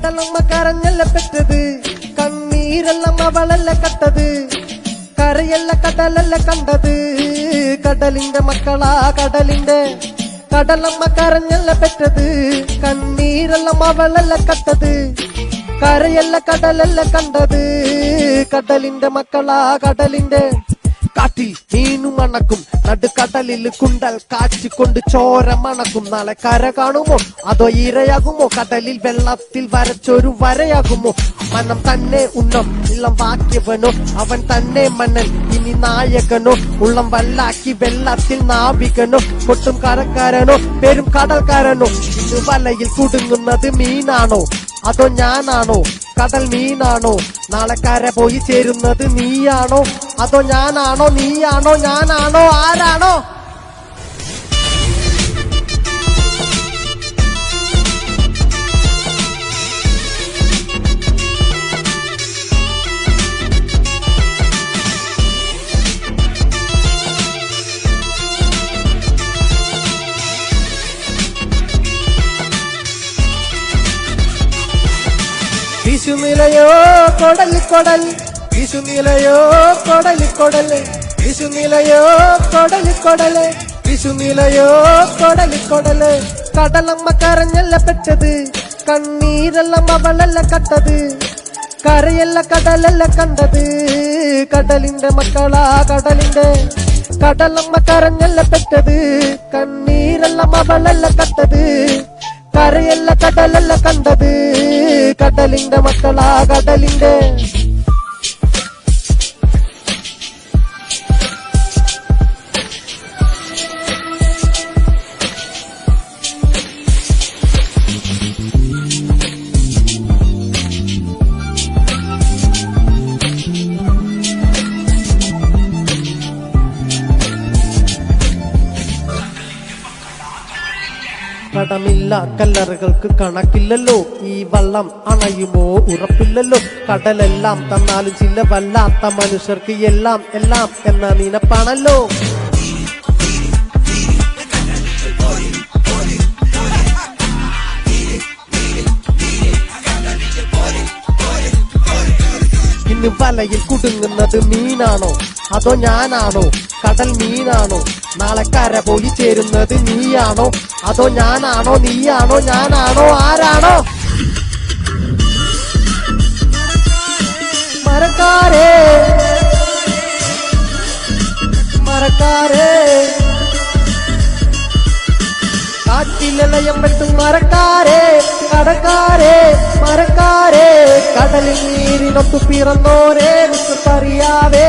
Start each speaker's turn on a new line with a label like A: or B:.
A: കടലമ്മ കരഞ്ഞല്ല പെറ്റത്, കണ്ണീരെല്ലാം അവളല്ല കട്ടത്, കരയല്ല കടലല്ല കണ്ടത്, കടലിന്റെ മക്കളാ കടലിന്റെ. കടലമ്മ കരഞ്ഞല്ല പെറ്റത്, കണ്ണീരെല്ലാം അവളല്ല കട്ടത്, കരയല്ല കടലല്ല കണ്ടത്, കടലിന്റെ മക്കളാ കടലിന്റെ. കാറ്റിൽ മീനു മണക്കും, നടുക്കടലിൽ കുണ്ടൽ കാച്ചിക്കൊണ്ട് ചോര മണക്കും. നാളെ കര കാണുമോ അതോ ഇരയാകുമോ? കടലിൽ വെള്ളത്തിൽ വരച്ചൊരു വരയാകുമോ? മനം തന്നെ ഉണ്ണം ഇളം വാക്കിയവനോ, അവൻ തന്നെ മന്നൻ ഇനി നായകനോ. ഉള്ളം വല്ലാക്കി വെള്ളത്തിൽ നാവികനോ, കൊട്ടും കരക്കാരനോ പേരും കടൽക്കാരനോ. ഇന്ന് വലയിൽ കുടുങ്ങുന്നത് മീനാണോ അതോ ഞാനാണോ? കടൽ മീനാണോ? നാളെ കര പോയി ചേരുന്നത് നീയാണോ അതോ ഞാനാണോ? നീയാണോ ഞാനാണോ ആരാണോ? വിഷുനിലയോ കൊടലിക്കൊടൽ, വിഷുനിലയോ കൊടലിക്കൊടല്, വിഷുനിലയോ കൊടലിക്കൊടല്, വിഷുനിലയോ കൊടലിക്കൊടല്. കടലമ്മ കരഞ്ഞല്ല പെറ്റത്, കണ്ണീരെല്ലാം അവളല്ല കട്ടത്, കരയല്ല കടലല്ല കണ്ടത്, കടലിന്റെ മക്കളാ കടലിന്റെ. കടലമ്മ കരഞ്ഞല്ല പെറ്റത്, കണ്ണീരെല്ലാം അവളല്ല കട്ടത്, കരയല്ല കടലല്ല കണ്ടത്, കടലിന്റെ മക്കളാ കടലിന്റെ. കടമില്ല കല്ലറകൾക്ക് കണക്കില്ലല്ലോ, ഈ വള്ളം അണയുമോ ഉറപ്പില്ലല്ലോ. കടലെല്ലാം തന്നാലും ചില വല്ലാത്ത മനുഷ്യർക്ക് എല്ലാം എല്ലാം എന്ന നിനപ്പാണല്ലോ. ഇന്ന് വലയിൽ കുടുങ്ങുന്നത് മീനാണോ അതോ ഞാനാണോ? കടൽ മീനാണോ? നാളെ കര പോയി ചേരുന്നത് നീയാണോ അതോ ഞാനാണോ? നീയാണോ ഞാനാണോ ആരാണോ? മരക്കാരേ മരക്കാരേ, കാറ്റിലയം വെട്ടും മരക്കാരേ, കടക്കാരേ മരക്കാരേ, കടലിൽ നീരിനൊത്തു പിറന്നോരേ, അറിയാവേ